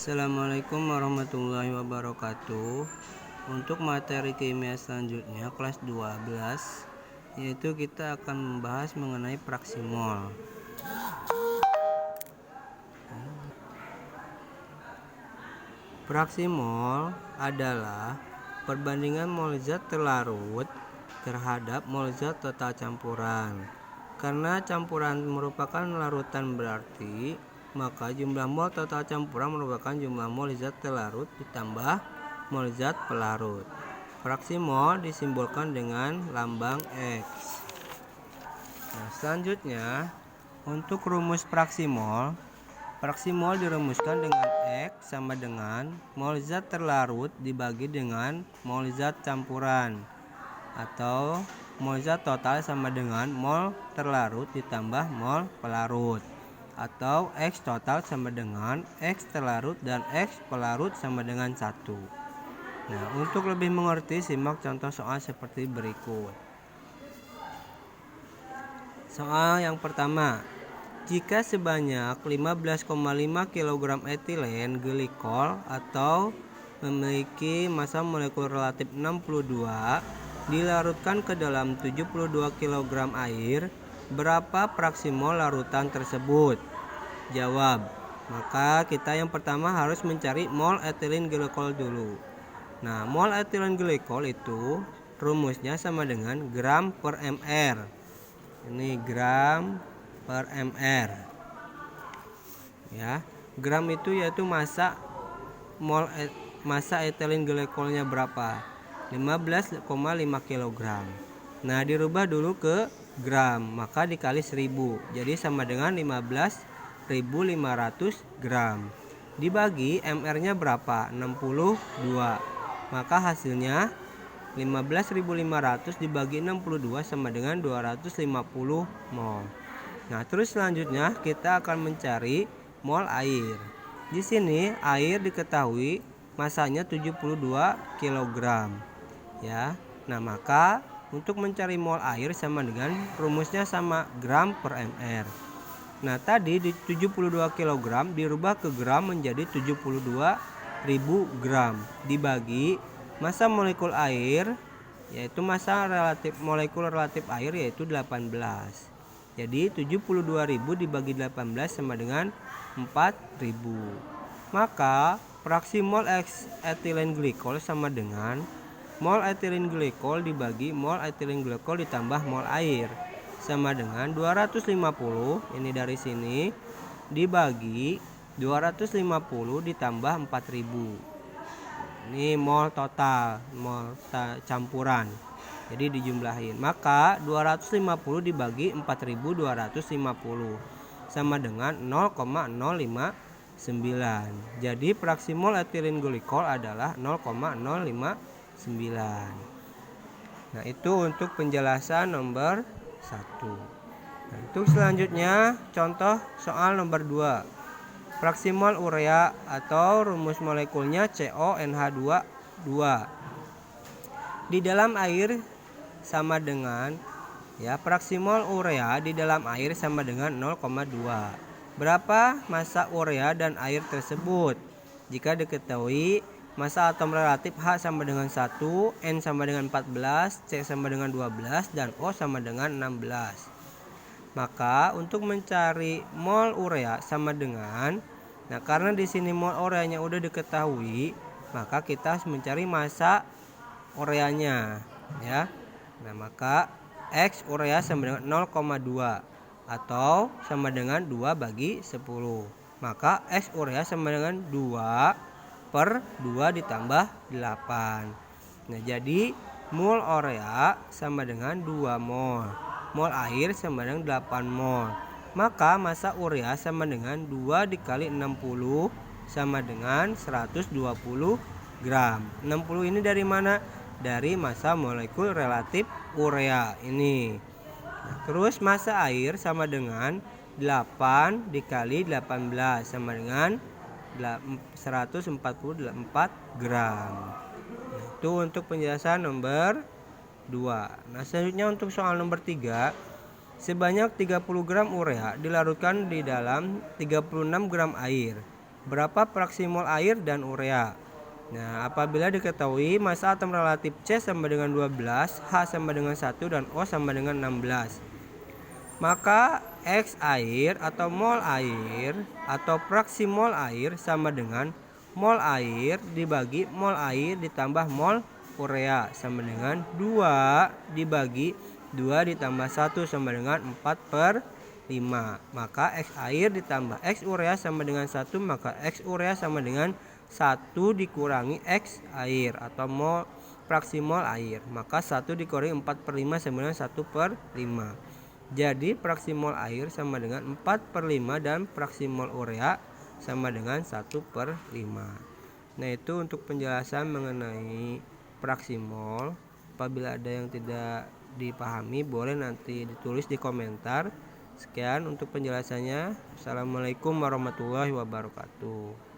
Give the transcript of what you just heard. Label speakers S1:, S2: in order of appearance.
S1: Assalamualaikum warahmatullahi wabarakatuh. Untuk materi kimia selanjutnya kelas 12, yaitu kita akan membahas mengenai fraksi mol. Fraksi mol adalah perbandingan mol zat terlarut terhadap mol zat total campuran. Karena campuran merupakan larutan berarti, maka jumlah mol total campuran merupakan jumlah mol zat terlarut ditambah mol zat pelarut. Fraksi mol disimbolkan dengan lambang X. Nah, selanjutnya untuk rumus fraksi mol dirumuskan dengan X sama dengan mol zat terlarut dibagi dengan mol zat campuran, atau mol zat total sama dengan mol terlarut ditambah mol pelarut, atau X total sama dengan X terlarut dan X pelarut sama dengan 1. Nah, untuk lebih mengerti simak contoh soal seperti berikut. Soal yang pertama, jika sebanyak 15,5 kg etilen glikol atau memiliki massa molekul relatif 62 dilarutkan ke dalam 72 kg air, berapa fraksi mol larutan tersebut? Jawab. Maka kita yang pertama harus mencari mol etilen glikol dulu. Nah, mol etilen glikol itu rumusnya sama dengan gram per mr. Ini gram per mr. Ya, gram itu yaitu massa etilen glikolnya berapa? 15,5 kg. Nah, dirubah dulu ke gram, maka dikali 1000. Jadi sama dengan 15.500 gram. Dibagi mr-nya berapa? 62. Maka hasilnya 15.500 dibagi 62 sama dengan 250 mol. Nah, terus selanjutnya kita akan mencari mol air. Di sini air diketahui masanya 72 kg. Ya. Nah, maka untuk mencari mol air sama dengan rumusnya sama gram per mr. Nah, tadi di 72 kg dirubah ke gram menjadi 72.000 gram dibagi massa molekul air, yaitu massa molekul relatif air yaitu 18. Jadi 72.000 dibagi 18 sama dengan 4.000. Maka fraksi mol X etilen glikol sama dengan mol etilen glikol dibagi mol etilen glikol ditambah mol air, sama dengan 250, ini dari sini, dibagi 250 ditambah 4000. Ini mol total, mol campuran. Jadi dijumlahin. Maka 250 dibagi 4250 sama dengan 0,059. Jadi fraksi mol etilen glikol adalah 0,059. Nah, itu untuk penjelasan nomor 1. Nah, untuk selanjutnya contoh soal nomor 2. Fraksi mol urea atau rumus molekulnya CONH2 di dalam air sama dengan, ya, fraksi mol urea di dalam air sama dengan 0,2. Berapa massa urea dan air tersebut? Jika diketahui massa atom relatif H sama dengan 1, N sama dengan 14, C sama dengan 12, dan O sama dengan 16. Maka untuk mencari mol urea sama dengan, nah, karena di sini mol ureanya udah diketahui, maka kita harus mencari massa ureanya, ya. Nah, maka X urea sama dengan 0,2 atau sama dengan 2 bagi 10. Maka X urea sama dengan 2 per 2 ditambah 8. Nah, jadi mol urea sama dengan 2 mol. Mol air sama dengan 8 mol. Maka massa urea sama dengan 2 dikali 60 sama dengan 120 gram. 60 ini dari mana? Dari massa molekul relatif urea ini. Nah, terus massa air sama dengan 8 dikali 18 sama dengan 144 gram. Nah, itu untuk penjelasan nomor 2. Nah, selanjutnya untuk soal nomor 3. Sebanyak 30 gram urea dilarutkan di dalam 36 gram air. Berapa fraksi mol air dan urea? Nah, apabila diketahui massa atom relatif C sama dengan 12, H sama dengan 1, dan O sama dengan 16, maka X air atau mol air atau fraksi mol air sama dengan mol air dibagi mol air ditambah mol urea sama dengan 2 dibagi 2 ditambah 1 sama dengan 4/5. Maka X air ditambah X urea sama dengan 1, maka X urea sama dengan 1 dikurangi X air atau mol fraksi mol air. Maka 1 dikurangi 4/5 sama dengan 1/5. Jadi fraksi mol air sama dengan 4/5 dan fraksi mol urea sama dengan 1/5. Nah, itu untuk penjelasan mengenai fraksi mol. Apabila ada yang tidak dipahami boleh nanti ditulis di komentar. Sekian untuk penjelasannya. Assalamualaikum warahmatullahi wabarakatuh.